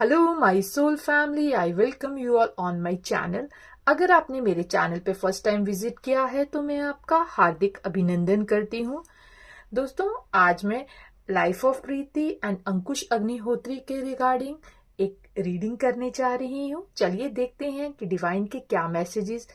Hello my soul family, I welcome you all on my channel. अगर आपने मेरे channel पे फर्स्ट टाइम विजिट किया है तो मैं आपका हार्दिक अभिनंदन करती हूँ। दोस्तों, आज मैं लाइफ ऑफ प्रीति एंड अंकुश अग्निहोत्री के रिगार्डिंग एक रीडिंग करने जा रही हूँ। चलिए देखते हैं कि डिवाइन के क्या मैसेजेस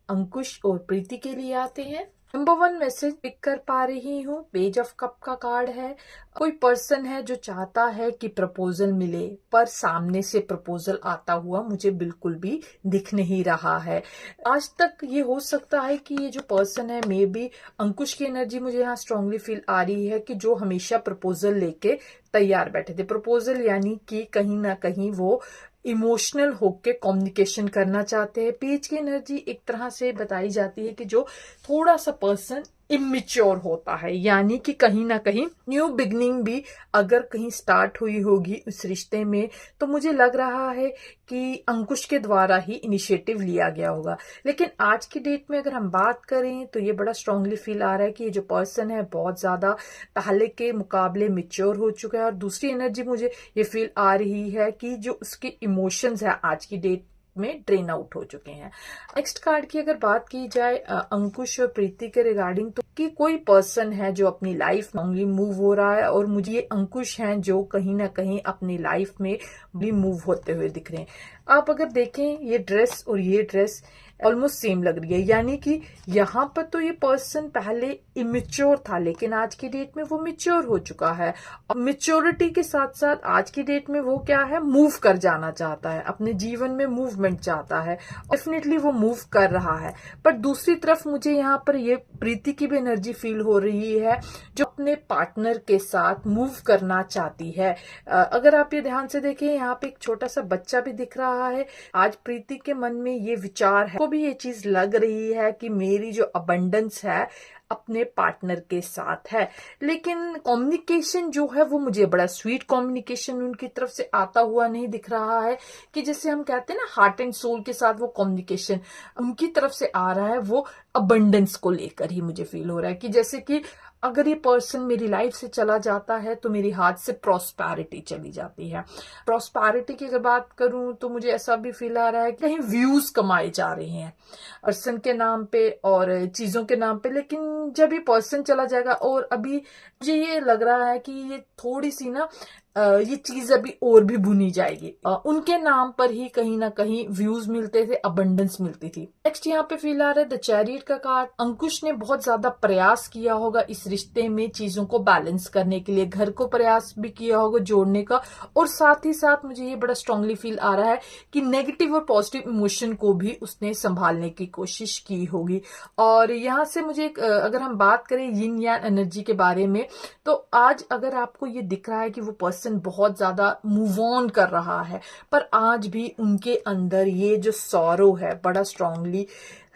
अंकुश और प्रीति के लिए आते हैं। नंबर 1 मैसेज पिक कर पा रही हूँ, पेज ऑफ कप का कार्ड है। कोई पर्सन है जो चाहता है कि प्रपोजल मिले, पर सामने से प्रपोजल आता हुआ मुझे बिल्कुल भी दिख नहीं रहा है। आज तक ये हो सकता है कि ये जो पर्सन है, मे बी अंकुश की एनर्जी मुझे यहाँ स्ट्रांगली फील आ रही है कि जो हमेशा प्रपोजल लेके तैयार बैठे थे। प्रपोजल यानी कि कहीं ना कहीं वो इमोशनल होके कम्युनिकेशन करना चाहते हैं। पेज की एनर्जी एक तरह से बताई जाती है कि जो थोड़ा सा पर्सन इमेच्योर होता है, यानी कि कहीं ना कहीं न्यू बिगनिंग भी अगर कहीं स्टार्ट हुई होगी उस रिश्ते में, तो मुझे लग रहा है कि अंकुश के द्वारा ही इनिशिएटिव लिया गया होगा। लेकिन आज की डेट में अगर हम बात करें तो ये बड़ा स्ट्रांगली फील आ रहा है कि ये जो पर्सन है बहुत ज्यादा पहले के मुकाबले मिच्योर हो चुका है। और दूसरी एनर्जी मुझे ये फील आ रही है कि जो उसके इमोशंस है आज की डेट में ड्रेन आउट हो चुके हैं। नेक्स्ट कार्ड की अगर बात की जाए अंकुश और प्रीति के रिगार्डिंग, तो कि कोई पर्सन है जो अपनी लाइफ में मूव हो रहा है, और मुझे ये अंकुश हैं जो कहीं ना कहीं अपनी लाइफ में भी मूव होते हुए दिख रहे हैं। आप अगर देखें, ये ड्रेस और ये ड्रेस ऑलमोस्ट सेम लग रही है, यानी कि यहाँ पर तो ये पर्सन पहले इमेच्योर था, लेकिन आज की डेट में वो मिच्योर हो चुका है। और मिच्योरिटी के साथ साथ आज की डेट में वो क्या है, मूव कर जाना चाहता है, अपने जीवन में मूवमेंट चाहता है। डेफिनेटली वो मूव कर रहा है। पर दूसरी तरफ मुझे यहाँ पर ये प्रीति की भी एनर्जी फील हो रही है जो अपने पार्टनर के साथ मूव करना चाहती है। अगर आप ये ध्यान से देखें, यहाँ पे एक छोटा सा बच्चा भी दिख रहा है। आज प्रीति के मन में ये विचार है, को भी ये चीज लग रही है कि मेरी जो अबंडेंस है अपने पार्टनर के साथ है। लेकिन कम्युनिकेशन जो है वो मुझे बड़ा स्वीट कम्युनिकेशन उनकी तरफ से आता हुआ नहीं दिख रहा है, कि जैसे हम कहते हैं ना हार्ट एंड सोल के साथ वो कम्युनिकेशन उनकी तरफ से आ रहा है। वो अबंडेंस को लेकर ही मुझे फील हो रहा है कि जैसे कि अगर ये पर्सन मेरी लाइफ से चला जाता है तो मेरी हाथ से प्रॉस्पेरिटी चली जाती है। प्रॉस्पेरिटी की अगर बात करूं तो मुझे ऐसा भी फील आ रहा है कि कहीं व्यूज कमाए जा रहे हैं पर्सन के नाम पे और चीजों के नाम पे। लेकिन जब ये पर्सन चला जाएगा, और अभी मुझे ये लग रहा है कि ये थोड़ी सी ना ये चीज अभी और भी भुनी जाएगी। उनके नाम पर ही कहीं ना कहीं व्यूज मिलते थे, अबंडेंस मिलती थी। नेक्स्ट यहाँ पे फील आ रहा है द चैरियट का कार्ड। अंकुश ने बहुत ज्यादा प्रयास किया होगा इस रिश्ते में चीजों को बैलेंस करने के लिए, घर को प्रयास भी किया होगा जोड़ने का, और साथ ही साथ मुझे ये बड़ा स्ट्रांगली फील आ रहा है कि नेगेटिव और पॉजिटिव इमोशन को भी उसने संभालने की कोशिश की होगी। और यहाँ से मुझे अगर हम बात करें यिन यान एनर्जी के बारे में, तो आज अगर आपको ये दिख रहा है कि वो पर्सन बहुत ज्यादा मूव ऑन कर रहा है, पर आज भी उनके अंदर ये जो सॉरो है बड़ा स्ट्रांगली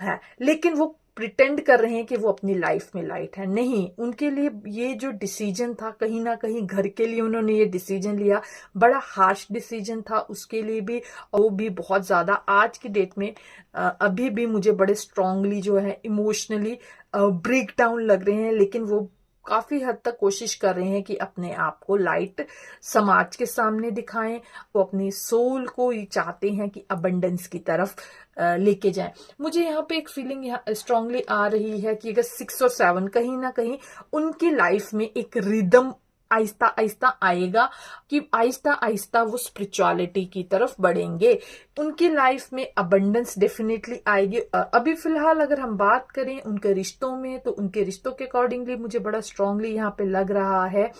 है। लेकिन वो प्रिटेंड कर रहे हैं कि वो अपनी लाइफ में लाइट है। नहीं, उनके लिए ये जो डिसीजन था, कहीं ना कहीं घर के लिए उन्होंने ये डिसीजन लिया, बड़ा हार्श डिसीजन था उसके लिए भी, और वो भी बहुत ज्यादा आज की डेट में अभी भी मुझे बड़े स्ट्रांगली जो है इमोशनली ब्रेक डाउन लग रहे हैं। लेकिन वो काफी हद तक कोशिश कर रहे हैं कि अपने आप को लाइट समाज के सामने दिखाएं। वो अपनी सोल को ये चाहते हैं कि अबंडेंस की तरफ लेके जाएं। मुझे यहाँ पे एक फीलिंग यहाँ स्ट्रांगली आ रही है कि अगर 6 और 7 कहीं ना कहीं उनकी लाइफ में एक रिदम आहिस्ता आहिस्ता आएगा, कि आहिस्ता आहिस्ता वो स्पिरिचुअलिटी की तरफ बढ़ेंगे। उनकी लाइफ में अबंडेंस डेफिनेटली आएगी। अभी फिलहाल अगर हम बात करें उनके रिश्तों में, तो उनके रिश्तों के अकॉर्डिंगली मुझे बड़ा स्ट्रांगली यहाँ पे लग रहा है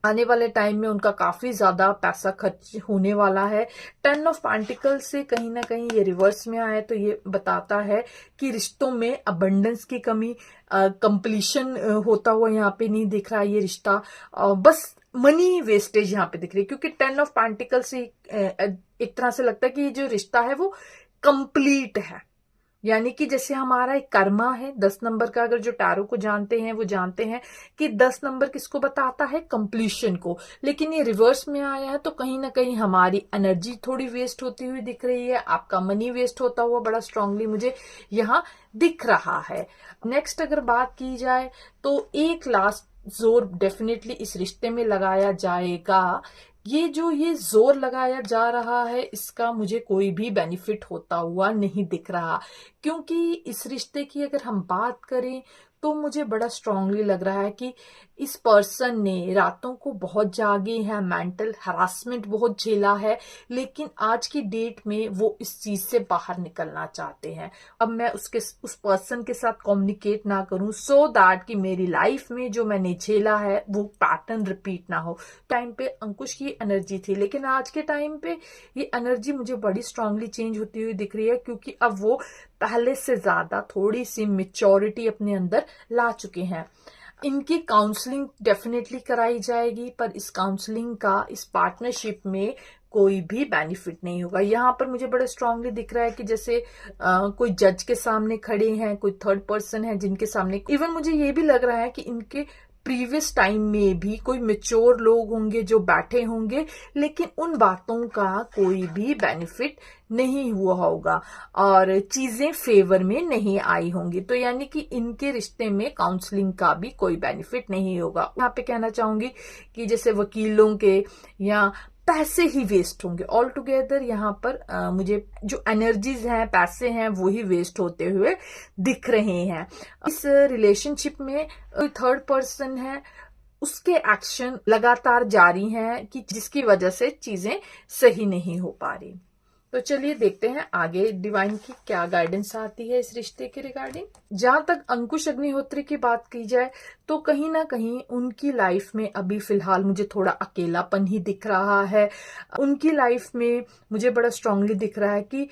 आने वाले टाइम में उनका काफी ज्यादा पैसा खर्च होने वाला है। 10 ऑफ पेंटिकल से कहीं ना कहीं ये रिवर्स में आया, तो ये बताता है कि रिश्तों में अबंडेंस की कमी, कंप्लीशन होता हुआ यहाँ पे नहीं दिख रहा ये रिश्ता। बस मनी वेस्टेज यहाँ पे दिख रही है, क्योंकि 10 ऑफ पेंटिकल से एक तरह से लगता है कि ये जो रिश्ता है वो कंप्लीट है। यानी कि जैसे हमारा एक कर्मा है 10 नंबर का, अगर जो टैरो को जानते हैं वो जानते हैं कि 10 नंबर किसको बताता है, कंप्लीशन को। लेकिन ये रिवर्स में आया है, तो कहीं ना कहीं हमारी एनर्जी थोड़ी वेस्ट होती हुई दिख रही है, आपका मनी वेस्ट होता हुआ बड़ा स्ट्रांगली मुझे यहाँ दिख रहा है। नेक्स्ट अगर बात की जाए तो एक लास्ट जोर डेफिनेटली इस रिश्ते में लगाया जाएगा ये जोर लगाया जा रहा है, इसका मुझे कोई भी बेनिफिट होता हुआ नहीं दिख रहा। क्योंकि इस रिश्ते की अगर हम बात करें तो मुझे बड़ा स्ट्रांगली लग रहा है कि इस पर्सन ने रातों को बहुत जागे हैं, मेंटल हरासमेंट बहुत झेला है, लेकिन आज की डेट में वो इस चीज से बाहर निकलना चाहते हैं। अब मैं उस पर्सन के साथ कम्युनिकेट ना करूं सो दैट कि मेरी लाइफ में जो मैंने झेला है वो पैटर्न रिपीट ना हो। टाइम पे अंकुश की एनर्जी थी, लेकिन आज के टाइम पे ये एनर्जी मुझे बड़ी स्ट्रांगली चेंज होती हुई दिख रही है, क्योंकि अब वो पहले से ज्यादा थोड़ी सी मेच्योरिटी अपने अंदर ला चुके हैं। इनकी काउंसलिंग डेफिनेटली कराई जाएगी, पर इस काउंसलिंग का इस पार्टनरशिप में कोई भी बेनिफिट नहीं होगा। यहाँ पर मुझे बड़ा स्ट्रांगली दिख रहा है कि जैसे कोई जज के सामने खड़े हैं, कोई थर्ड पर्सन है जिनके सामने, इवन मुझे ये भी लग रहा है कि इनके प्रीवियस टाइम में भी कोई मेच्योर लोग होंगे जो बैठे होंगे, लेकिन उन बातों का कोई भी बेनिफिट नहीं हुआ होगा और चीजें फेवर में नहीं आई होंगी। तो यानी कि इनके रिश्ते में काउंसलिंग का भी कोई बेनिफिट नहीं होगा। यहाँ पे कहना चाहूंगी कि जैसे वकीलों के या पैसे ही वेस्ट होंगे ऑल टुगेदर। यहाँ पर मुझे जो एनर्जीज हैं, पैसे हैं, वो ही वेस्ट होते हुए दिख रहे हैं। इस रिलेशनशिप में कोई थर्ड पर्सन है, उसके एक्शन लगातार जारी हैं कि जिसकी वजह से चीजें सही नहीं हो पा रही। तो चलिए देखते हैं आगे डिवाइन की क्या गाइडेंस आती है इस रिश्ते के रिगार्डिंग। जहां तक अंकुश अग्निहोत्री की बात की जाए तो कहीं ना कहीं उनकी लाइफ में अभी फिलहाल मुझे थोड़ा अकेलापन ही दिख रहा है। उनकी लाइफ में मुझे बड़ा स्ट्रांगली दिख रहा है कि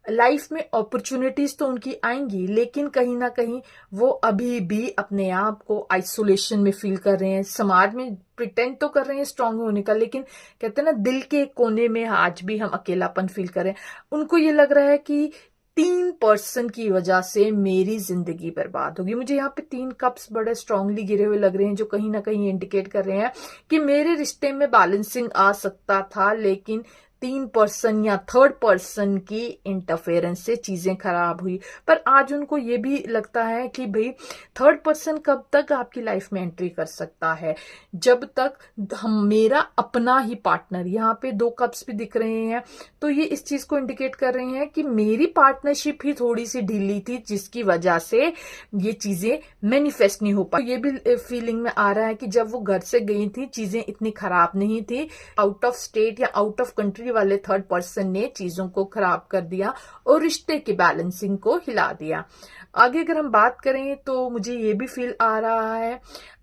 लाइफ में अपॉर्चुनिटीज तो उनकी आएंगी, लेकिन कहीं ना कहीं वो अभी भी अपने आप को आइसोलेशन में फील कर रहे हैं। समाज में प्रिटेंड तो कर रहे हैं स्ट्रांग होने का, लेकिन कहते हैं ना दिल के कोने में आज भी हम अकेलापन फील कर रहे हैं। उनको ये लग रहा है कि 3 पर्सन की वजह से मेरी जिंदगी बर्बाद होगी। मुझे यहाँ पे 3 कप्स बड़े स्ट्रांगली गिरे हुए लग रहे हैं, जो कहीं ना कहीं इंडिकेट कर रहे हैं कि मेरे रिश्ते में बैलेंसिंग आ सकता था, लेकिन 3 पर्सन या थर्ड पर्सन की इंटरफेरेंस से चीजें खराब हुई। पर आज उनको ये भी लगता है कि भाई थर्ड पर्सन कब तक आपकी लाइफ में एंट्री कर सकता है, जब तक हम मेरा अपना ही पार्टनर। यहाँ पे 2 कप्स भी दिख रहे हैं, तो ये इस चीज को इंडिकेट कर रहे हैं कि मेरी पार्टनरशिप ही थोड़ी सी ढीली थी, जिसकी वजह से ये चीजें मैनिफेस्ट नहीं हो पाई। ये भी फीलिंग में आ रहा है कि जब वो घर से गई थी चीजें इतनी खराब नहीं थी, आउट ऑफ स्टेट या आउट ऑफ कंट्री वाले थर्ड पर्सन ने चीजों को खराब कर दिया और रिश्ते की बैलेंसिंग को हिला दिया। आगे अगर हम बात करें तो मुझे ये भी फील आ रहा है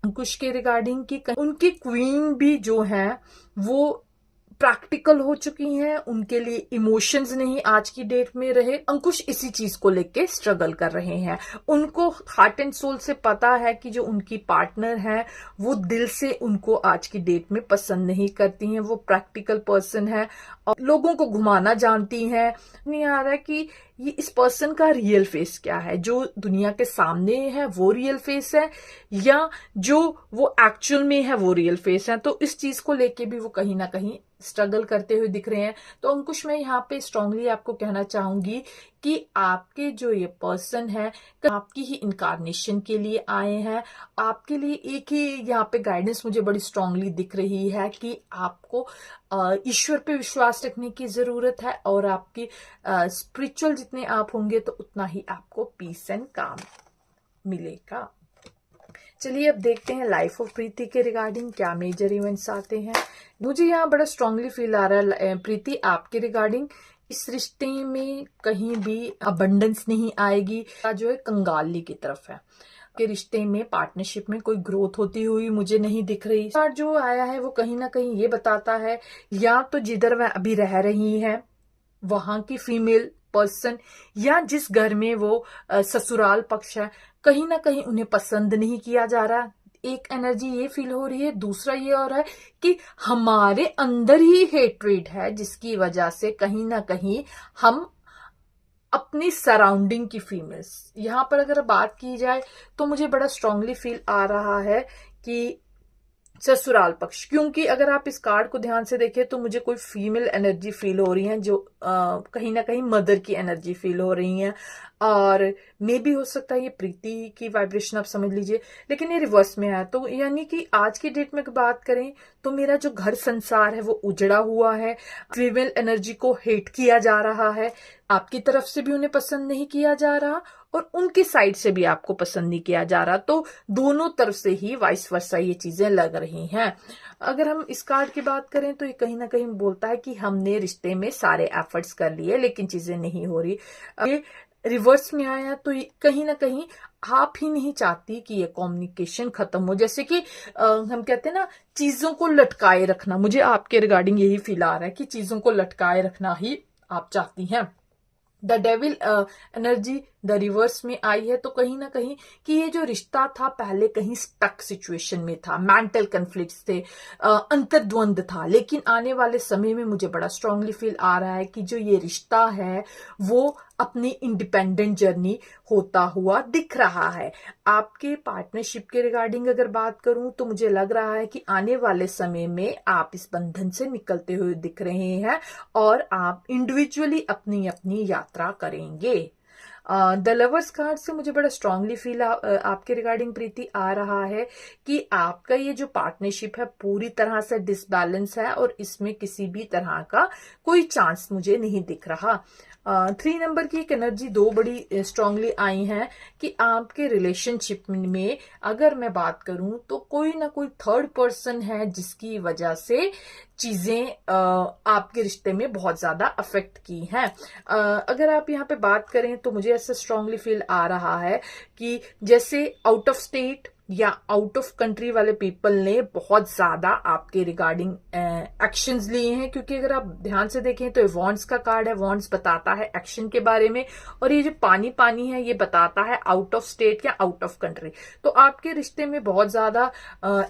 अंकुश के रिगार्डिंग कि उनकी क्वीन भी जो है वो प्रैक्टिकल हो चुकी हैं, उनके लिए इमोशंस नहीं आज की डेट में रहे। अंकुश इसी चीज को लेके स्ट्रगल कर रहे हैं। उनको हार्ट एंड सोल से पता है कि जो उनकी पार्टनर है वो दिल से उनको आज की डेट में पसंद नहीं करती हैं। वो प्रैक्टिकल पर्सन है और लोगों को घुमाना जानती हैं। नहीं आ रहा है कि ये इस पर्सन का रियल फेस क्या है, जो दुनिया के सामने है वो रियल फेस है या जो वो एक्चुअल में है वो रियल फेस है। तो इस चीज को लेके भी वो कहीं ना कहीं स्ट्रगल करते हुए दिख रहे हैं। तो अंकुश मैं यहाँ पे स्ट्रांगली आपको कहना चाहूंगी कि आपके जो ये पर्सन है आपकी ही इनकारनेशन के लिए आए हैं। आपके लिए एक ही यहाँ पे गाइडेंस मुझे बड़ी स्ट्रांगली दिख रही है कि आपको ईश्वर पे विश्वास रखने की जरूरत है और आपकी स्पिरिचुअल जितने आप होंगे तो उतना ही आपको पीस एंड काम मिलेगा। चलिए अब देखते हैं लाइफ ऑफ प्रीति के रिगार्डिंग क्या मेजर इवेंट्स आते हैं। मुझे यहाँ बड़ा स्ट्रांगली फील आ रहा है प्रीति आपके रिगार्डिंग इस रिश्ते में कहीं भी अबंडेंस नहीं आएगी, जो है कंगाली की तरफ है। के रिश्ते में पार्टनरशिप में कोई ग्रोथ होती हुई मुझे नहीं दिख रही। और जो आया है वो कहीं ना कहीं ये बताता है या तो जिधर वह अभी रह रही है वहां की फीमेल पर्सन या जिस घर में वो ससुराल पक्ष है, कहीं ना कहीं उन्हें पसंद नहीं किया जा रहा। एक एनर्जी ये फील हो रही है। दूसरा ये हो रहा है कि हमारे अंदर ही हेट्रेड है, जिसकी वजह से कहीं ना कहीं हम अपनी सराउंडिंग की फीमेल्स, यहां पर अगर बात की जाए तो मुझे बड़ा स्ट्रांगली फील आ रहा है कि ससुराल पक्ष, क्योंकि अगर आप इस कार्ड को ध्यान से देखें तो मुझे कोई फीमेल एनर्जी फील हो रही है, जो कहीं ना कहीं मदर की एनर्जी फील हो रही है, और मे भी हो सकता है ये प्रीति की वाइब्रेशन आप समझ लीजिए, लेकिन ये रिवर्स में है। तो यानी कि आज की डेट में बात करें तो मेरा जो घर संसार है वो उजड़ा हुआ है, फीमेल एनर्जी को हेट किया जा रहा है, आपकी तरफ से भी उन्हें पसंद नहीं किया जा रहा और उनकी साइड से भी आपको पसंद नहीं किया जा रहा, तो दोनों तरफ से ही वाइस वर्सा ये चीजें लग रही हैं। अगर हम इस कार्ड की बात करें तो ये कहीं ना कहीं बोलता है कि हमने रिश्ते में सारे एफर्ट्स कर लिए लेकिन चीजें नहीं हो रही। ये रिवर्स में आया तो ये कहीं ना कहीं आप ही नहीं चाहती कि ये कम्युनिकेशन खत्म हो, जैसे कि हम कहते हैं ना चीजों को लटकाए रखना, मुझे आपके रिगार्डिंग यही फील आ रहा है कि चीजों को लटकाए रखना ही आप चाहती हैं। The devil energy the reverse में आई है, तो कहीं ना कहीं कि ये जो रिश्ता था पहले कहीं स्टक सिचुएशन में था, मेंटल कन्फ्लिक्ट्स थे, अंतर्द्वंद था, लेकिन आने वाले समय में मुझे बड़ा स्ट्रांगली फील आ रहा है कि जो ये रिश्ता है वो अपनी इंडिपेंडेंट जर्नी होता हुआ दिख रहा है। आपके पार्टनरशिप के रिगार्डिंग अगर बात करूं तो मुझे लग रहा है कि आने वाले समय में आप इस बंधन से निकलते हुए दिख रहे हैं और आप इंडिविजुअली अपनी अपनी यात्रा करेंगे। द लवर्स कार्ड से मुझे बड़ा स्ट्रांगली फील आपके रिगार्डिंग प्रीति आ रहा है कि आपका ये जो पार्टनरशिप है पूरी तरह से डिसबैलेंस है और इसमें किसी भी तरह का कोई चांस मुझे नहीं दिख रहा। 3 नंबर की एक एनर्जी दो बड़ी स्ट्रांगली आई हैं कि आपके रिलेशनशिप में अगर मैं बात करूं तो कोई ना कोई थर्ड पर्सन है जिसकी वजह से चीजें आपके रिश्ते में बहुत ज्यादा अफेक्ट की हैं। अगर आप यहाँ पे बात करें तो मुझे ऐसा स्ट्रांगली फील आ रहा है कि जैसे आउट ऑफ स्टेट या आउट ऑफ कंट्री वाले पीपल ने बहुत ज्यादा आपके रिगार्डिंग एक्शंस लिए हैं, क्योंकि अगर आप ध्यान से देखें तो वॉन्ड्स का कार्ड है, वॉन्ड्स बताता है एक्शन के बारे में, और ये जो पानी पानी है ये बताता है आउट ऑफ स्टेट या आउट ऑफ कंट्री। तो आपके रिश्ते में बहुत ज्यादा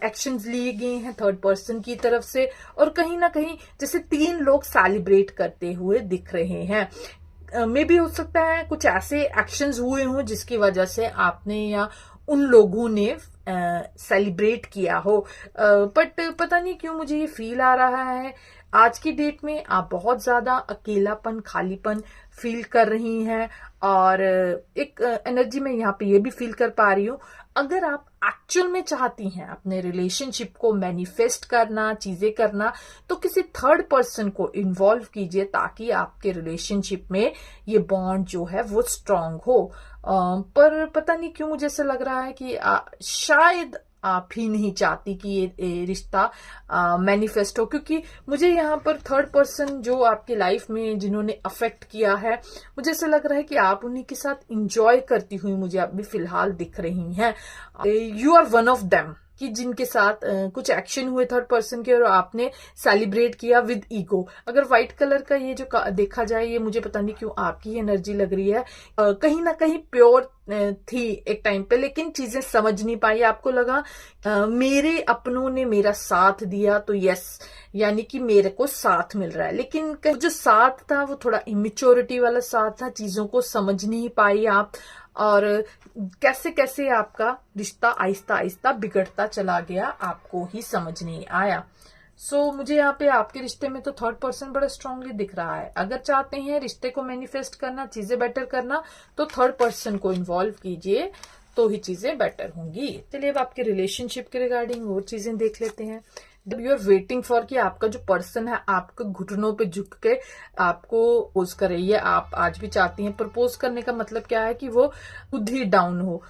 एक्शंस लिए गए हैं थर्ड पर्सन की तरफ से, और कहीं ना कहीं जैसे 3 लोग सेलिब्रेट करते हुए दिख रहे हैं। मे भी हो सकता है कुछ ऐसे एक्शंस हुए हों जिसकी वजह से आपने या उन लोगों ने सेलिब्रेट किया हो, बट पता नहीं क्यों मुझे ये फील आ रहा है आज की डेट में आप बहुत ज्यादा अकेलापन खालीपन फील कर रही हैं। और एक एनर्जी में यहाँ पे ये भी फील कर पा रही हूँ, अगर आप एक्चुअल में चाहती हैं अपने रिलेशनशिप को मैनिफेस्ट करना, चीजें करना, तो किसी थर्ड पर्सन को इन्वॉल्व कीजिए ताकि आपके रिलेशनशिप में ये बॉन्ड जो है वो स्ट्रांग हो। पर पता नहीं क्यों मुझे ऐसा लग रहा है कि शायद आप ही नहीं चाहती कि ये रिश्ता मैनिफेस्ट हो, क्योंकि मुझे यहाँ पर थर्ड पर्सन जो आपकी लाइफ में जिन्होंने अफेक्ट किया है, मुझे ऐसा लग रहा है कि आप उन्हीं के साथ इंजॉय करती हुई मुझे अभी फिलहाल दिख रही हैं। You are one of them, कि जिनके साथ कुछ एक्शन हुए थर्ड पर्सन के और आपने सेलिब्रेट किया विद ईगो। अगर व्हाइट कलर का ये जो देखा जाए, ये मुझे पता नहीं क्यों आपकी एनर्जी लग रही है, कहीं ना कहीं प्योर थी एक टाइम पे, लेकिन चीजें समझ नहीं पाई, आपको लगा मेरे अपनों ने मेरा साथ दिया तो यस, यानी कि मेरे को साथ मिल रहा है, लेकिन जो साथ था वो थोड़ा इमेच्योरिटी वाला साथ था, चीजों को समझ नहीं पाई आप, और कैसे कैसे आपका रिश्ता आहिस्ता आहिस्ता बिगड़ता चला गया, आपको ही समझ नहीं आया। मुझे यहाँ पे आपके रिश्ते में तो थर्ड पर्सन बड़ा स्ट्रांगली दिख रहा है। अगर चाहते हैं रिश्ते को मैनिफेस्ट करना, चीजें बेटर करना, तो थर्ड पर्सन को इन्वॉल्व कीजिए तो ही चीजें बेटर होंगी। चलिए अब आपके रिलेशनशिप के रिगार्डिंग और चीजें देख लेते हैं। यू आर वेटिंग फॉर कि आपका जो पर्सन है आपके घुटनों पे झुक के आपको प्रपोज कर रही है। आप आज भी चाहती हैं, प्रपोज करने का मतलब क्या है कि वो खुद ही डाउन हो,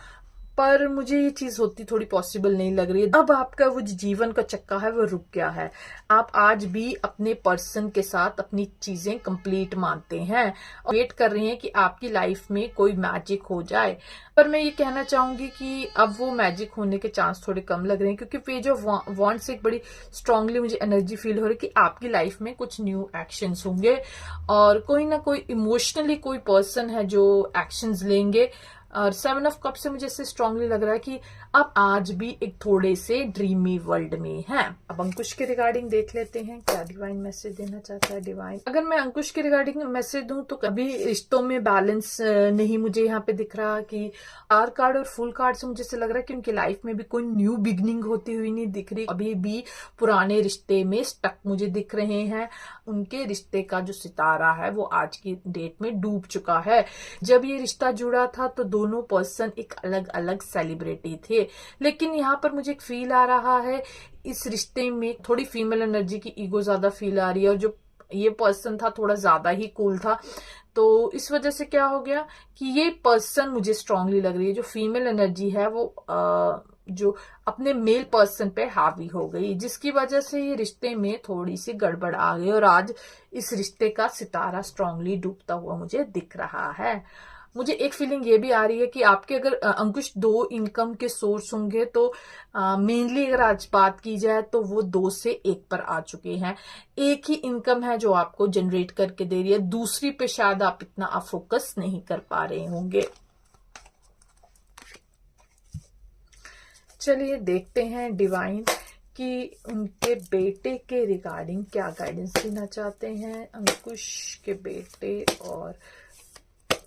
पर मुझे ये चीज होती थोड़ी पॉसिबल नहीं लग रही है। अब आपका वो जीवन का चक्का है वो रुक गया है। आप आज भी अपने पर्सन के साथ अपनी चीजें कंप्लीट मानते हैं और वेट कर रहे हैं कि आपकी लाइफ में कोई मैजिक हो जाए, पर मैं ये कहना चाहूंगी कि अब वो मैजिक होने के चांस थोड़े कम लग रहे हैं, क्योंकि पेज ऑफ वॉन्ड से एक बड़ी स्ट्रांगली मुझे एनर्जी फील हो रही है कि आपकी लाइफ में कुछ न्यू एक्शंस होंगे और कोई ना कोई इमोशनली कोई पर्सन है जो एक्शंस लेंगे। और 7 ऑफ कप से मुझे इससे स्ट्रांगली लग रहा है कि आप आज भी एक थोड़े से ड्रीमी वर्ल्ड में हैं। अब अंकुश के रिगार्डिंग देख लेते हैं क्या डिवाइन मैसेज देना चाहता है डिवाइन। अगर मैं अंकुश के रिगार्डिंग मैसेज दूं तो कभी रिश्तों में बैलेंस नहीं मुझे यहाँ पे दिख रहा कि आर कार्ड और फुल कार्ड से मुझे ऐसा लग रहा है कि उनकी लाइफ में भी कोई न्यू बिगनिंग होती हुई नहीं दिख रही, अभी भी पुराने रिश्ते में स्टक मुझे दिख रहे हैं। उनके रिश्ते का जो सितारा है वो आज की डेट में डूब चुका है। जब ये रिश्ता जुड़ा था तो दोनों पर्सन एक अलग अलग सेलिब्रिटी थे, लेकिन यहाँ पर मुझे एक फील आ रहा है इस रिश्ते में थोड़ी फीमेल एनर्जी की ईगो ज्यादा फील आ रही है, और जो ये पर्सन था थोड़ा ज्यादा ही कूल था। तो इस वजह से क्या हो गया कि ये पर्सन मुझे स्ट्रांगली लग रही है जो फीमेल एनर्जी है वो जो अपने मेल पर्सन पे हावी हो गई, जिसकी वजह से ये रिश्ते में थोड़ी सी गड़बड़ आ गई और आज इस रिश्ते का सितारा स्ट्रांगली डूबता हुआ मुझे दिख रहा है। मुझे एक फीलिंग ये भी आ रही है कि आपके अगर अंकुश 2 इनकम के सोर्स होंगे तो मेनली अगर आज बात की जाए तो वो 2 से 1 पर आ चुके हैं। एक ही इनकम है जो आपको जनरेट करके दे रही है, दूसरी पे शायद आप इतना फोकस नहीं कर पा रहे होंगे। चलिए देखते हैं डिवाइन कि उनके बेटे के रिगार्डिंग क्या गाइडेंस देना चाहते हैं। अंकुश के बेटे और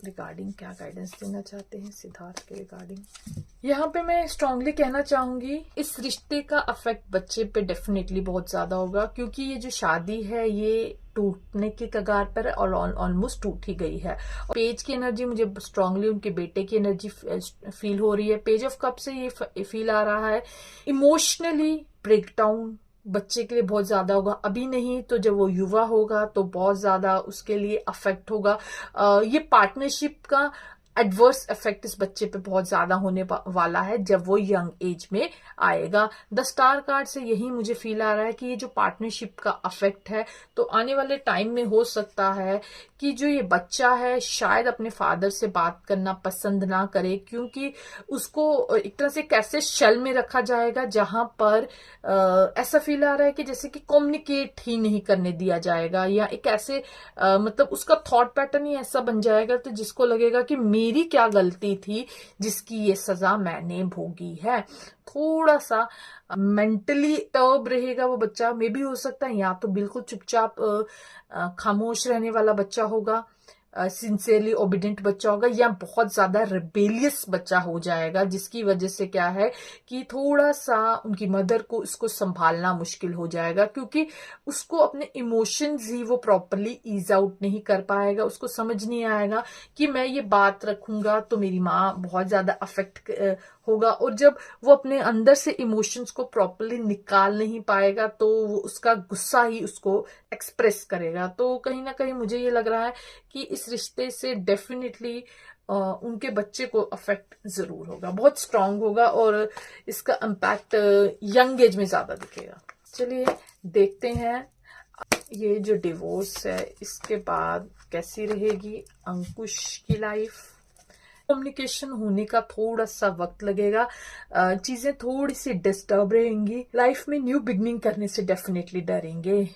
रिगार्डिंग क्या गाइडेंस देना चाहते हैं सिद्धार्थ के रिगार्डिंग। यहाँ पे मैं स्ट्रांगली कहना चाहूंगी इस रिश्ते का अफेक्ट बच्चे पे डेफिनेटली बहुत ज्यादा होगा, क्योंकि ये जो शादी है ये टूटने के कगार पर और ऑलमोस्ट टूट ही गई है। पेज की एनर्जी मुझे स्ट्रांगली उनके बेटे की एनर्जी फील हो रही है। पेज ऑफ कप से ये फील आ रहा है इमोशनली ब्रेकडाउन बच्चे के लिए बहुत ज्यादा होगा, अभी नहीं तो जब वो युवा होगा तो बहुत ज्यादा उसके लिए अफेक्ट होगा। ये पार्टनरशिप का एडवर्स इफेक्ट इस बच्चे पे बहुत ज्यादा होने वाला है जब वो यंग एज में आएगा। द स्टार कार्ड से यही मुझे फील आ रहा है कि ये जो पार्टनरशिप का इफेक्ट है तो आने वाले टाइम में हो सकता है कि जो ये बच्चा है शायद अपने फादर से बात करना पसंद ना करे, क्योंकि उसको एक तरह से कैसे शेल में रखा जाएगा जहां पर ऐसा फील आ रहा है कि जैसे कि कम्युनिकेट ही नहीं करने दिया जाएगा, या एक ऐसे मतलब उसका थॉट पैटर्न ही ऐसा बन जाएगा तो जिसको लगेगा कि मेरी क्या गलती थी जिसकी ये सजा मैंने भोगी है। थोड़ा सा मेंटली टर्ब रहेगा वो बच्चा, मे भी हो सकता है या तो बिल्कुल चुपचाप खामोश रहने वाला बच्चा होगा, सिंसियरली ओबीडेंट बच्चा होगा, या बहुत ज्यादा रिबेलियस बच्चा हो जाएगा, जिसकी वजह से क्या है कि थोड़ा सा उनकी मदर को इसको संभालना मुश्किल हो जाएगा, क्योंकि उसको अपने इमोशंस ही वो प्रॉपरली ईज आउट नहीं कर पाएगा। उसको समझ नहीं आएगा कि मैं ये बात रखूंगा तो मेरी माँ बहुत ज्यादा अफेक्ट होगा, और जब वो अपने अंदर से इमोशंस को प्रॉपरली निकाल नहीं पाएगा तो वो उसका गुस्सा ही उसको एक्सप्रेस करेगा। तो कहीं ना कहीं मुझे ये लग रहा है कि इस रिश्ते से डेफिनेटली उनके बच्चे को अफेक्ट जरूर होगा, बहुत स्ट्रांग होगा, और इसका इम्पैक्ट यंग एज में ज्यादा दिखेगा। चलिए देखते हैं ये जो डिवोर्स है इसके बाद कैसी रहेगी अंकुश की लाइफ। कम्युनिकेशन होने का थोड़ा सा वक्त लगेगा, चीजें थोड़ी सी डिस्टर्ब रहेंगी, लाइफ में न्यू बिगनिंग करने से डेफिनेटली डरेंगे।